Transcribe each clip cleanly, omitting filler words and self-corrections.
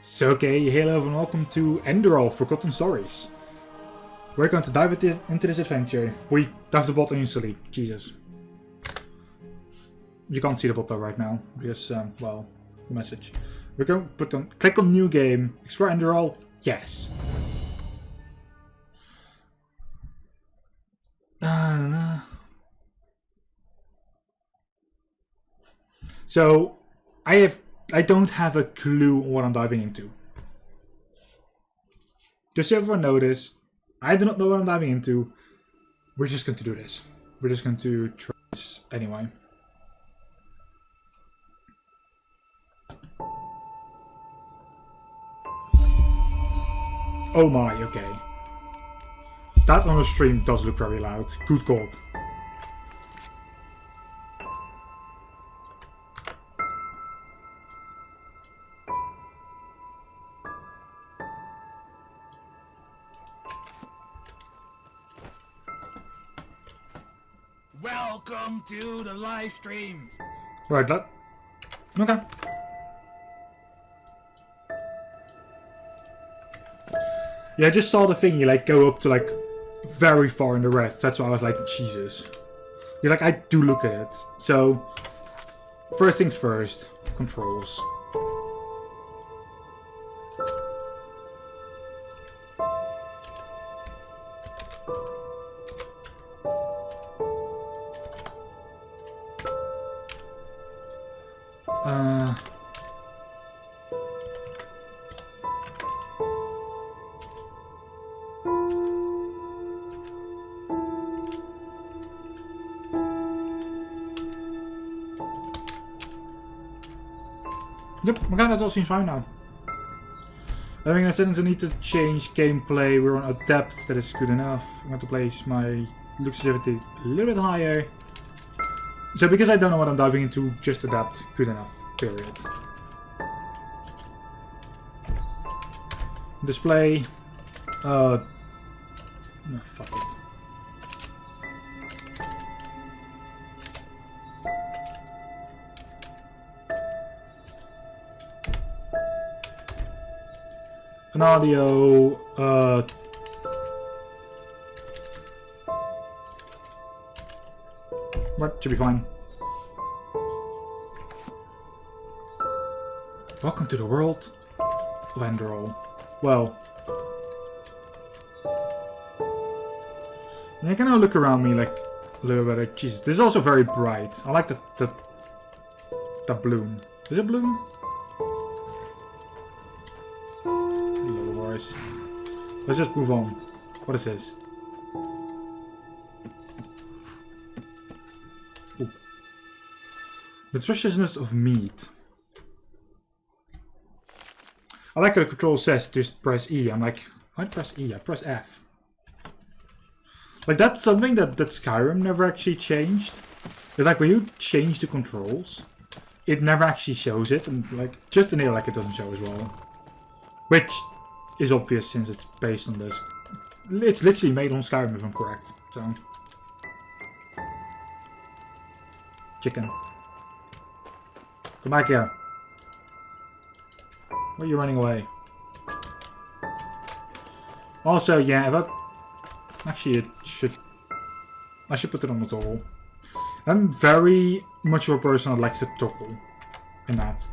So okay, hello and welcome to Enderal, Forgotten Stories. We're going to dive into this adventure. We dive the bot instantly. Jesus. You can't see the bot though right now, because, well, the message. We're going to click on New Game, explore Enderal, yes. So, I don't have a clue on what I'm diving into. Just so everyone notice, I do not know what I'm diving into. We're just going to do this. We're just going to try this anyway. Oh my, okay. That on the stream does look very loud. Good God. Welcome to the live stream. Right, that. Okay. Yeah, I just saw the thing. You like go up to like very far in the red. That's why I was like, Jesus. You're like, I do look at it. So, first things first. Controls. Yep, okay, that all seems fine now. I think in a sense I need to change gameplay. We're on Adapt, that is good enough. I'm going to place my look sensitivity a little bit higher. So because I don't know what I'm diving into, just Adapt, good enough, period. Display. No, fuck it. An audio, what should be fine. Welcome to the world of Enderal. Well, I can now look around me like a little bit. Like, Jesus, this is also very bright. I like that bloom. Is it bloom? Let's just move on. What is this? Ooh. Nutritiousness of meat. I like how the control says just press E. I'm like, why press E? I press F. Like that's something that Skyrim never actually changed. It's like when you change the controls, it never actually shows it, and like just in here like it doesn't show as well. Which is obvious since it's based on this. It's literally made on Skyrim if I'm correct. So chicken. Come back here. Why are you running away? Also, yeah, if actually I should put it on the toggle. I'm very much of a person that likes to toggle in that.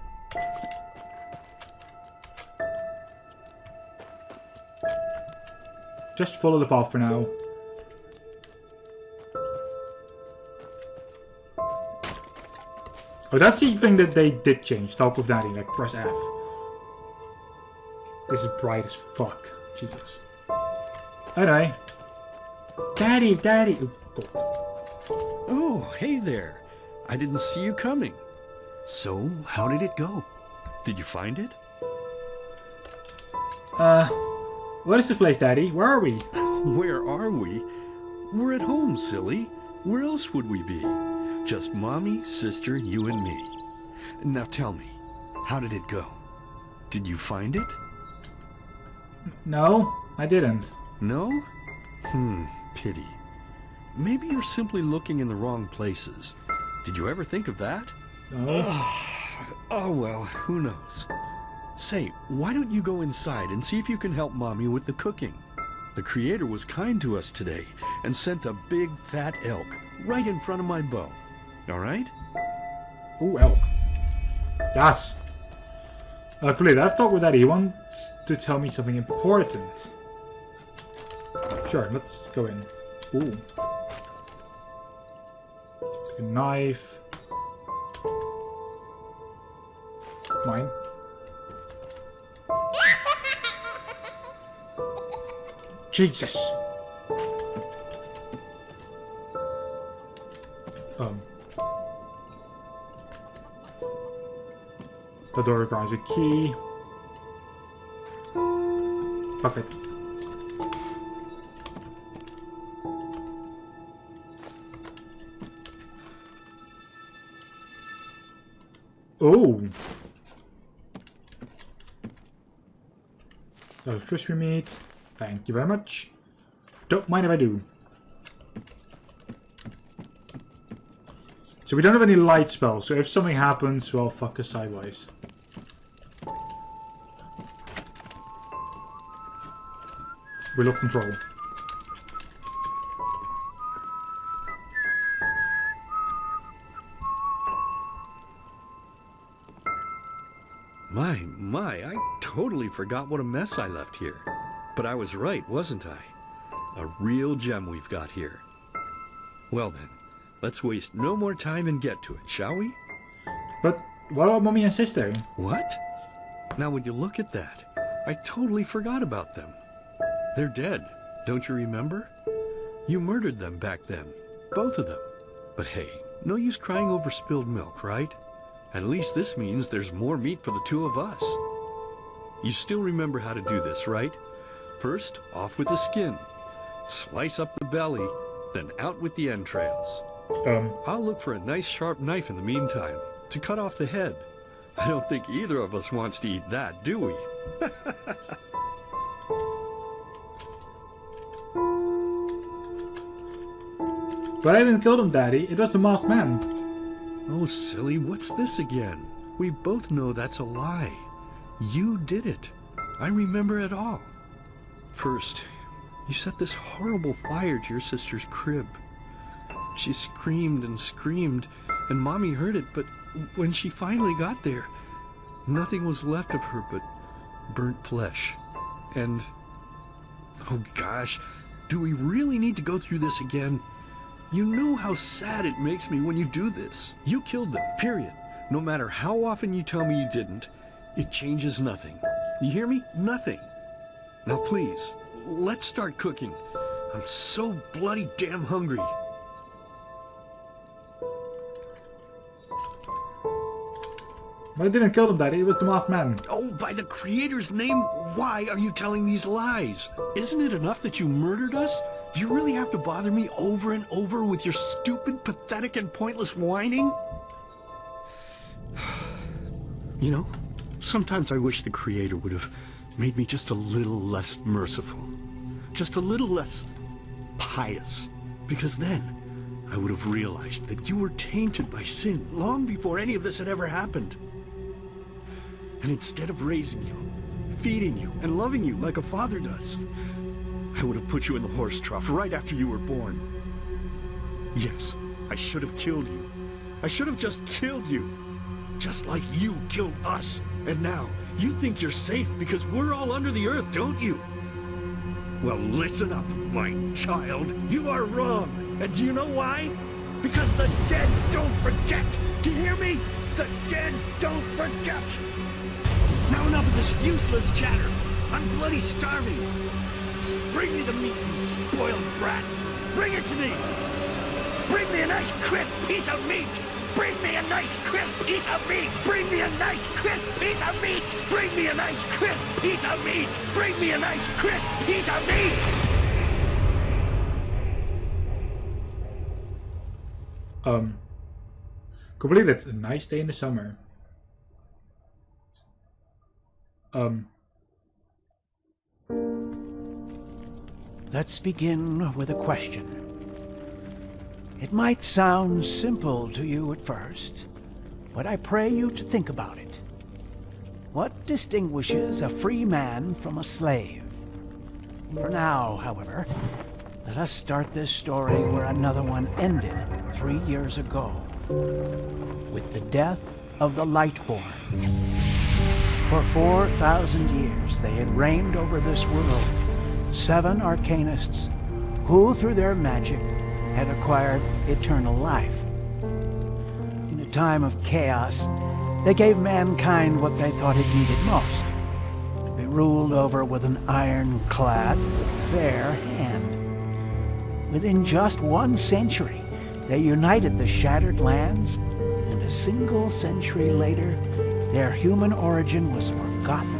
Just follow the path for now. Oh, that's the thing that they did change. Talk with Daddy, like press F. This is bright as fuck. Jesus. Anyway. Daddy! Oh, God. Oh, hey there. I didn't see you coming. So, how did it go? Did you find it? What is this place, Daddy? Where are we? Where are we? We're at home, silly. Where else would we be? Just Mommy, sister, you and me. Now tell me, how did it go? Did you find it? No, I didn't. No? Pity. Maybe you're simply looking in the wrong places. Did you ever think of that? No. Oh well, who knows? Say, why don't you go inside and see if you can help Mommy with the cooking? The Creator was kind to us today and sent a big fat elk right in front of my bow. Alright? Ooh, elk. Yes! Great, I've talked with Daddy. He wants to tell me something important. Sure, let's go in. Ooh. A knife. Mine. Jesus! The door requires a key. Bucket. Oh! That was crispy meat. Thank you very much. Don't mind if I do. So we don't have any light spells, so if something happens, well, fuck us sideways. We lost control. My, I totally forgot what a mess I left here. But I was right, wasn't I? A real gem we've got here. Well then, let's waste no more time and get to it, shall we? But what about Mommy and Sister? What? Now would you look at that? I totally forgot about them. They're dead, don't you remember? You murdered them back then, both of them. But hey, no use crying over spilled milk, right? At least this means there's more meat for the two of us. You still remember how to do this, right? First, off with the skin. Slice up the belly, then out with the entrails. I'll look for a nice sharp knife in the meantime, to cut off the head. I don't think either of us wants to eat that, do we? But I didn't kill them, Daddy. It was the masked man. Oh, silly, what's this again? We both know that's a lie. You did it. I remember it all. First, you set this horrible fire to your sister's crib. She screamed and screamed, and Mommy heard it, but when she finally got there, nothing was left of her but burnt flesh. And, oh gosh, do we really need to go through this again? You know how sad it makes me when you do this. You killed them, period. No matter how often you tell me you didn't, it changes nothing. You hear me? Nothing. Now please, let's start cooking. I'm so bloody damn hungry. But I didn't kill them, Daddy. It was the masked man. Oh, by the Creator's name, why are you telling these lies? Isn't it enough that you murdered us? Do you really have to bother me over and over with your stupid, pathetic, and pointless whining? You know, sometimes I wish the Creator would have made me just a little less merciful. Just a little less pious. Because then I would have realized that you were tainted by sin long before any of this had ever happened. And instead of raising you, feeding you, and loving you like a father does, I would have put you in the horse trough right after you were born. Yes, I should have killed you. I should have just killed you. Just like you killed us. And now, you think you're safe because we're all under the earth, don't you? Well, listen up, my child. You are wrong. And do you know why? Because the dead don't forget. Do you hear me? The dead don't forget. Now enough of this useless chatter. I'm bloody starving. Bring me the meat, you spoiled brat. Bring it to me. Bring me a nice crisp piece of meat. Bring me a nice crisp piece of meat. Bring me a nice crisp piece of meat. Bring me a nice crisp piece of meat. Bring me a nice crisp piece of meat. Completed. A nice day in the summer. Let's begin with a question. It might sound simple to you at first, but I pray you to think about it. What distinguishes a free man from a slave? For now, however, let us start this story where another one ended 3 years ago, with the death of the Lightborn. For 4,000 years they had reigned over this world, 7 arcanists who, through their magic, had acquired eternal life. In a time of chaos, they gave mankind what they thought it needed most, to be ruled over with an ironclad, fair hand. Within just 1 century, they united the shattered lands, and a single century later, their human origin was forgotten.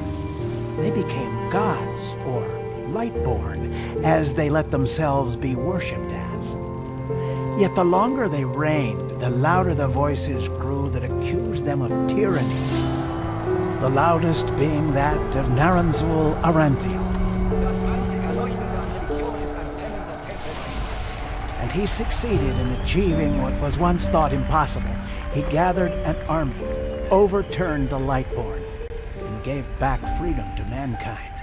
They became gods, or Lightborn, as they let themselves be worshipped as. Yet the longer they reigned, the louder the voices grew that accused them of tyranny. The loudest being that of Naranzul Aranthiel. And he succeeded in achieving what was once thought impossible. He gathered an army, overturned the Lightborn, and gave back freedom to mankind.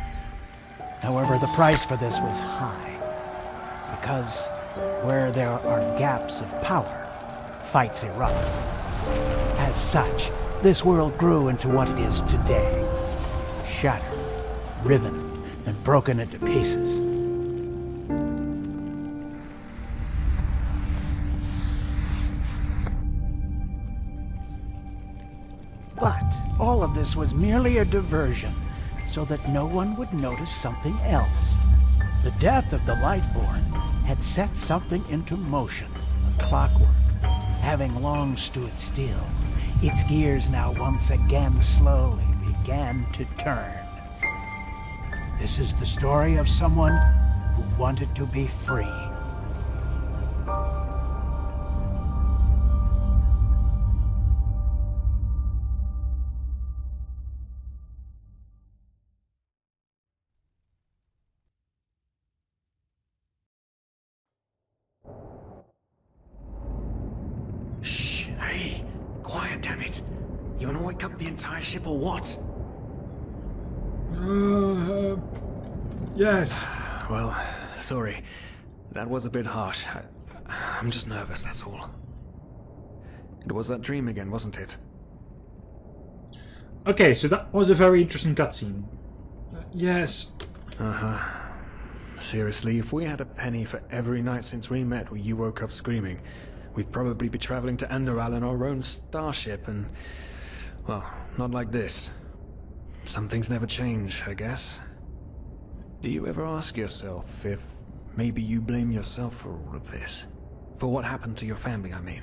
However, the price for this was high, because where there are gaps of power, fights erupt. As such, this world grew into what it is today, shattered, riven, and broken into pieces. But all of this was merely a diversion, so that no one would notice something else. The death of the Lightborn had set something into motion, a clockwork, having long stood still. Its gears now once again slowly began to turn. This is the story of someone who wanted to be free. Hey, quiet, damn it. You wanna wake up the entire ship or what? Yes. Well, sorry. That was a bit harsh. I'm just nervous, that's all. It was that dream again, wasn't it? Okay, so that was a very interesting cutscene. Yes. Uh-huh. Seriously, if we had a penny for every night since we met where you woke up screaming, we'd probably be traveling to Enderal in our own starship and... well, not like this. Some things never change, I guess. Do you ever ask yourself if maybe you blame yourself for all of this? For what happened to your family, I mean?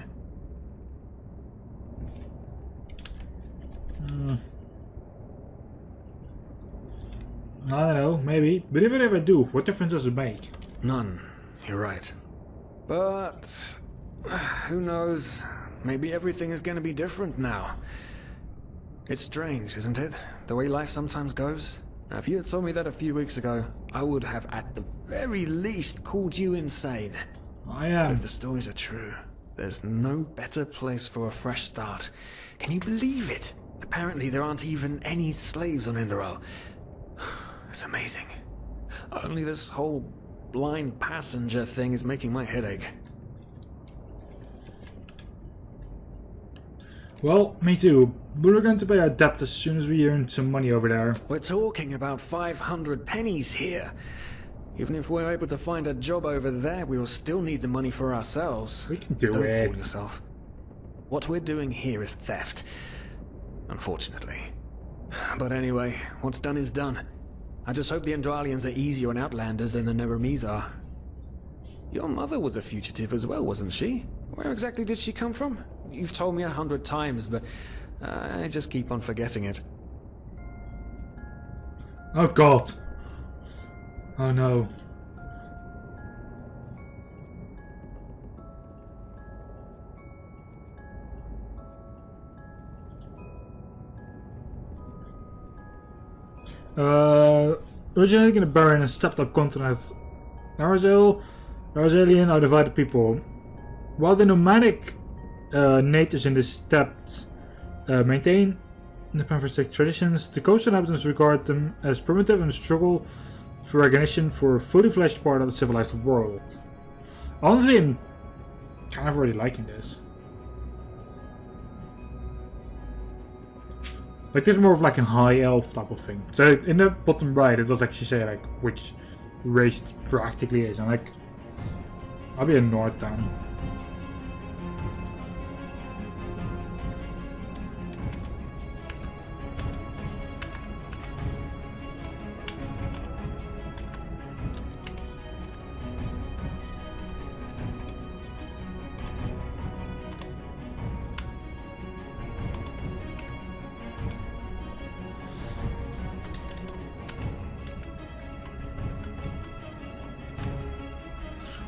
I don't know, maybe. But even if I do, what difference does it make? None. You're right. But... who knows? Maybe everything is going to be different now. It's strange, isn't it? The way life sometimes goes. Now, if you had told me that a few weeks ago, I would have at the very least called you insane. I But am. if the stories are true, there's no better place for a fresh start. Can you believe it? Apparently there aren't even any slaves on Enderal. It's amazing. Only this whole blind passenger thing is making my head ache. Well, me too. But we're going to pay our debt as soon as we earn some money over there. We're talking about 500 pennies here. Even if we're able to find a job over there, we will still need the money for ourselves. We can do Don't it. fool yourself. What we're doing here is theft. Unfortunately. But anyway, what's done is done. I just hope the Endralians are easier on Outlanders than the Neramis are. Your mother was a fugitive as well, wasn't she? Where exactly did she come from? You've told me 100 times, but I just keep on forgetting it. Oh god. Oh no. Originating in the barren and stepped up continent, Narazalian are divided people. While the nomadic natives in the steppes maintain In the Pantheistic traditions, the coastal inhabitants regard them as primitive and struggle for recognition for a fully fleshed part of the civilized world. Honestly, I'm kind of really liking this. Like, this is more of like a high elf type of thing. So in the bottom right, it does actually say like which race it practically is, and like, I'll be a North town.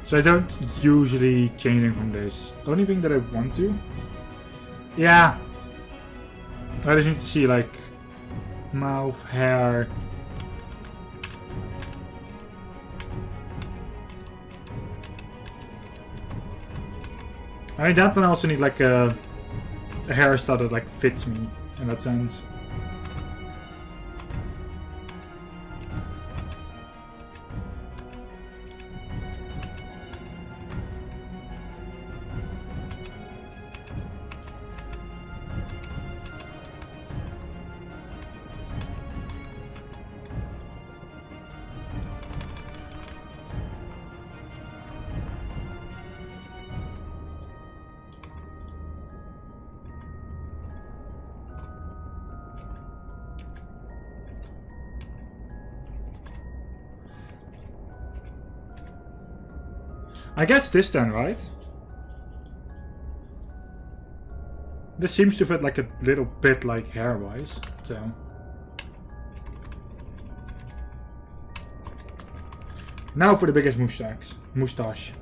So I don't usually change anything from this. Only thing that I want to. Yeah. I just need to see like mouth, hair. I mean that, and I also need like a hairstyle that like fits me in that sense. I guess this then, right? This seems to fit like a little bit like hair-wise, so. Now for the biggest moustache.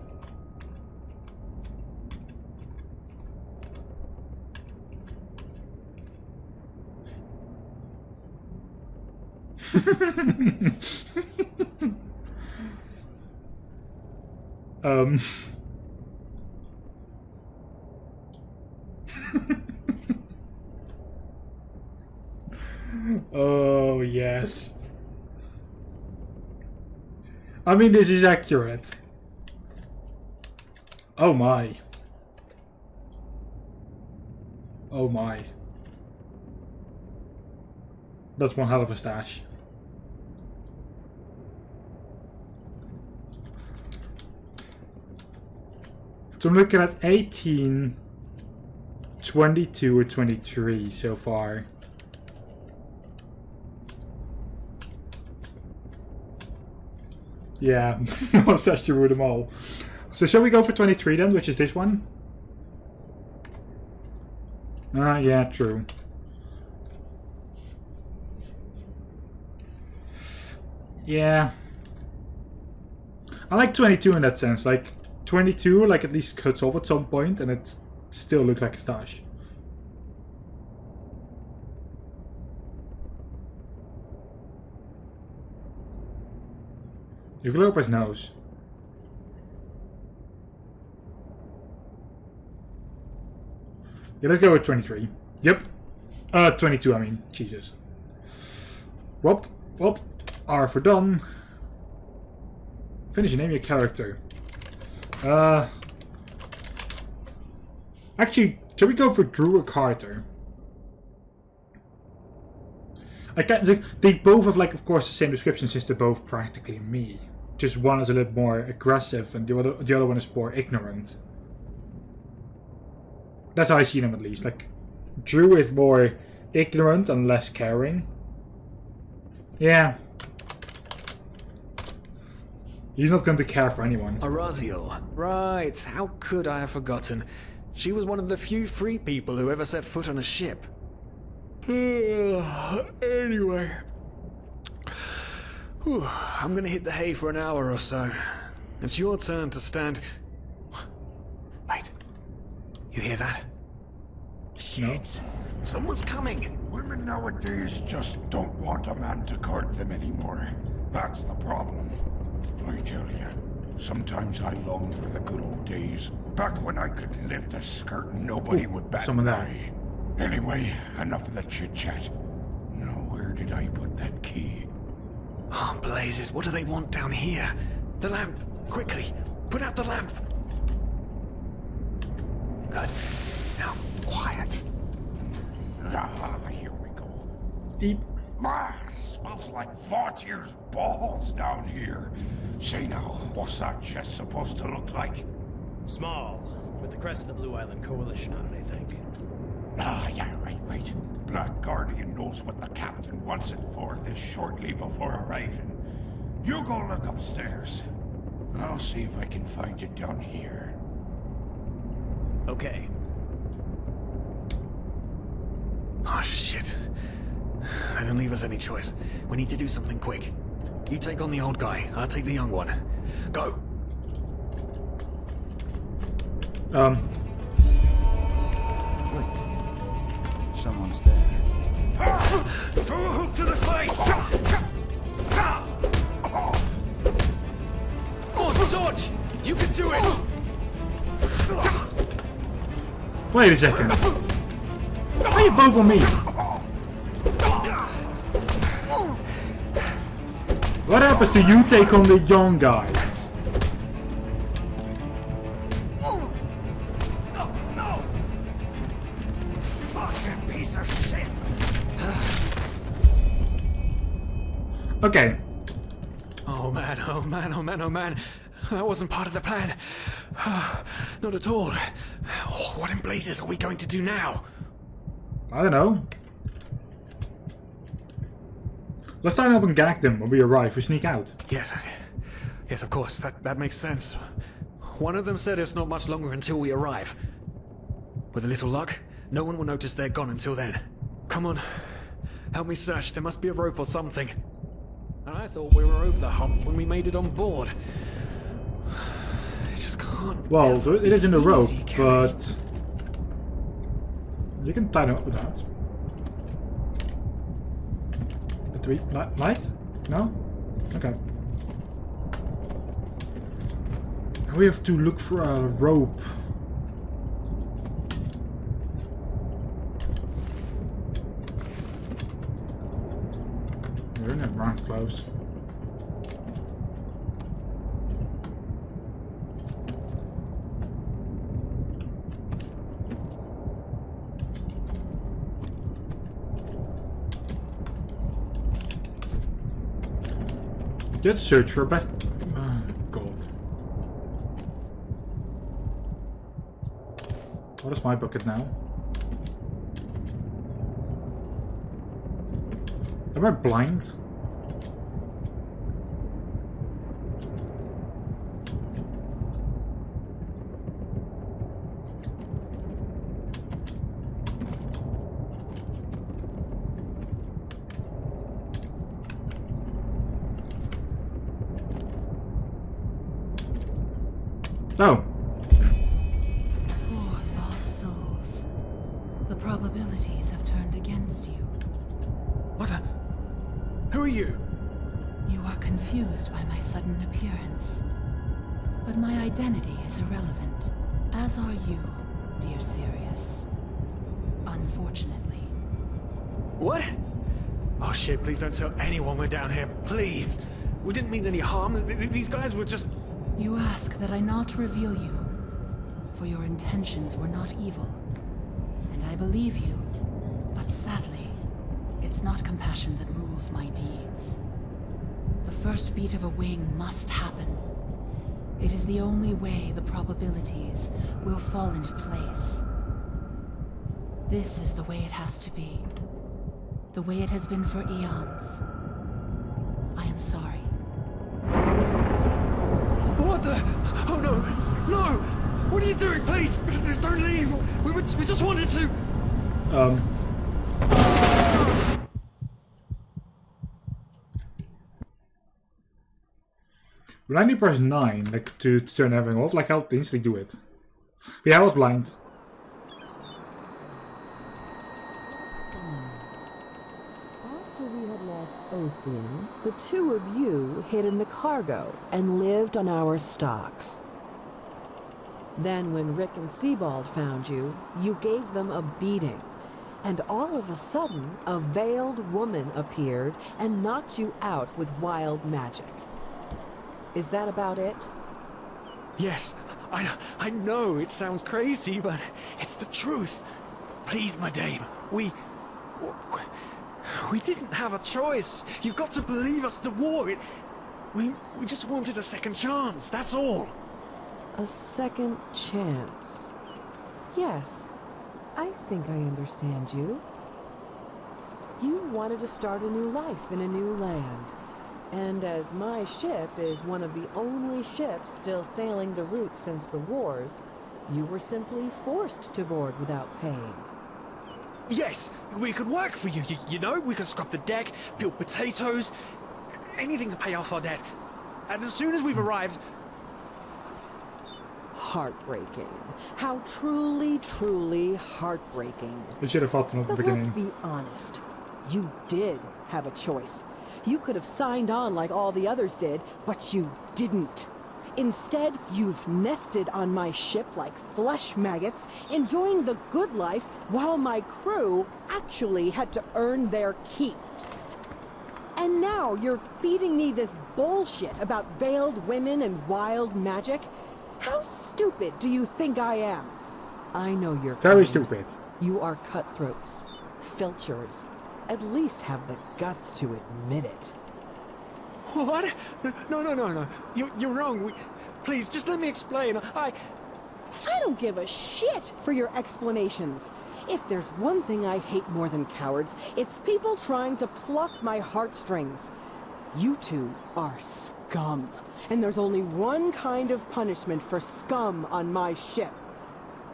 Oh, yes. I mean, this is accurate. Oh my. Oh my. That's one hell of a stash. So I'm looking at 18, 22 or 23 so far. Yeah, I'll search through them all. So shall we go for 23 then, which is this one? Yeah, true. Yeah. I like 22 in that sense, like 22 like at least cuts off at some point and it still looks like a stash. You can look up his nose. Yeah, let's go with 23. Yep. 22, I mean. Jesus. Whoop. Whoop. R for done. Finish and name your character. Actually, should we go for Drew or Carter? They both have, like, of course, the same description since they're both practically me. Just one is a little more aggressive and the other one is more ignorant. That's how I see them, at least. Like, Drew is more ignorant and less caring. Yeah. He's not going to care for anyone. Araziel. Right, how could I have forgotten? She was one of the few free people who ever set foot on a ship. Anyway. Whew, I'm gonna hit the hay for an hour or so. It's your turn to stand... Wait. You hear that? Shit. Someone's coming! Women nowadays just don't want a man to court them anymore. That's the problem. I tell you, sometimes I long for the good old days. Back when I could lift a skirt and nobody would bat an eye. Anyway, enough of the chit-chat. Now, where did I put that key? Oh, blazes, what do they want down here? The lamp! Quickly! Put out the lamp! Good. Now, quiet. Ah, here we go. Eep. Man, smells like 40 years balls down here. Say now, what's that chest supposed to look like? Small, with the crest of the Blue Island Coalition on it, I think. Ah, yeah, right. Black Guardian knows what the captain wants it for this shortly before arriving. You go look upstairs. I'll see if I can find it down here. Okay. Oh, shit. They don't leave us any choice. We need to do something quick. You take on the old guy, I'll take the young one. Go! Wait. Someone's there. Throw a hook to the face! Oh, dodge! You can do it! Wait a second. Why are you both on me? What happens to you take on the young guy? No! Fucking piece of shit! Okay. Oh man. That wasn't part of the plan. Not at all. Oh, what in blazes are we going to do now? I don't know. Let's try and help and gag them when we arrive. We sneak out. Yes, of course. That makes sense. One of them said it's not much longer until we arrive. With a little luck, no one will notice they're gone until then. Come on. Help me search. There must be a rope or something. And I thought we were over the hump when we made it on board. I just can't. Well, it isn't a rope, easy, can it? but you can tie them up with that. Do we light? No? Okay. Now we have to look for a rope. We're in the wrong clothes. Let's search for a best. Oh, God. What is my bucket now? Am I blind? No. Poor lost souls. The probabilities have turned against you. What the? Who are you? You are confused by my sudden appearance. But my identity is irrelevant, as are you, dear Sirius. Unfortunately. What? Oh shit, please don't tell anyone we're down here, please. We didn't mean any harm. These guys were just... You ask that I not reveal you, for your intentions were not evil. And I believe you, but sadly, it's not compassion that rules my deeds. The first beat of a wing must happen. It is the only way the probabilities will fall into place. This is the way it has to be. The way it has been for eons. I am sorry. What the? Oh no! No! What are you doing? Please! Just don't leave! We just wanted to... Will I need to press 9 like, to turn everything off? Like, I'll instantly do it. Yeah, I was blind. After we had left Ostian, the two of you hid in the cargo and lived on our stocks. Then when Rick and Sebald found you, you gave them a beating And all of a sudden, a veiled woman appeared and knocked you out with wild magic. Is that about it? Yes, I know it sounds crazy, but it's the truth. Please, my dame, we didn't have a choice. You've got to believe us, the war, we just wanted a second chance, that's all. A second chance. Yes, I think I understand you. You wanted to start a new life in a new land. And as my ship is one of the only ships still sailing the route since the wars, you were simply forced to board without paying. Yes, we could work for you, you know? We could scrub the deck, peel potatoes, anything to pay off our debt. And as soon as we've arrived... Heartbreaking. How truly, truly heartbreaking. I should have thought from the But beginning. let's be honest. You did have a choice. You could have signed on like all the others did, but you didn't. Instead, you've nested on my ship like flesh maggots, enjoying the good life while my crew actually had to earn their keep. And now you're feeding me this bullshit about veiled women and wild magic? How stupid do you think I am? I know you're Very kind. stupid. You are cutthroats, filchers. At least have the guts to admit it. What? No. You're wrong. Please, just let me explain. I don't give a shit for your explanations. If there's one thing I hate more than cowards, it's people trying to pluck my heartstrings. You two are scum. And there's only one kind of punishment for scum on my ship.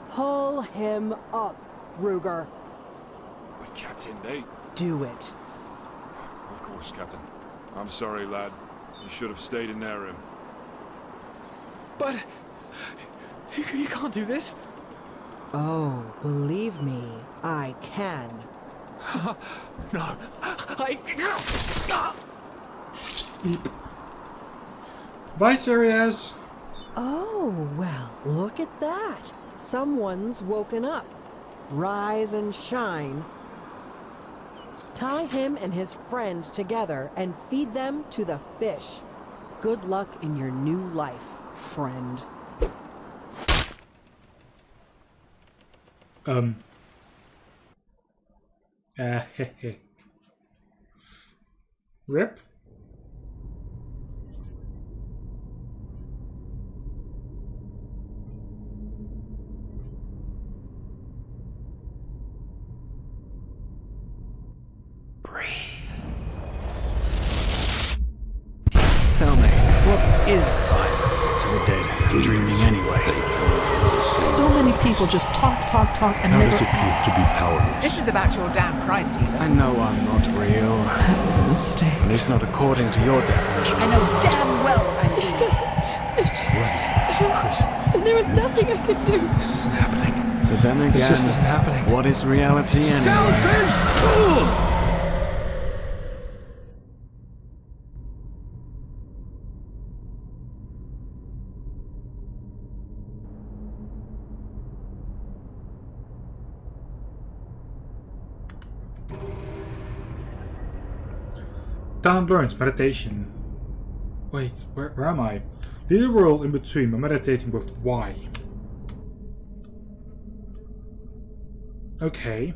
Pull him up, Ruger. But Captain, they... Do it. Of course, Captain. I'm sorry, lad. You should have stayed in their room. But... You can't do this. Oh, believe me, I can. No, Beep. Bye, Sirius. Oh, well, look at that. Someone's woken up. Rise and shine. Tie him and his friend together and feed them to the fish. Good luck in your new life, friend. Rip. Tell me, what is time to the dead? Dreaming anyway. So many people just talk, and How never does it feel act. to be powerless? This is about your damn pride, dealer. I know I'm not real. At least not according to your definition. I know damn well I'm dealing. It's just... There was nothing I could do. This isn't happening. But then again, This just isn't happening. what is reality anyway? Selfish fool! Talent learns meditation. Wait, where am I? Leave the world in between by meditating with Y. Okay.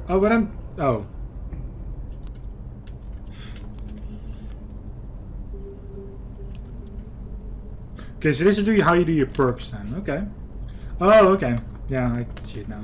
Oh, but I'm... Oh. Okay, so this is how you do your perks then. Okay. Oh, okay. Yeah, I see it now.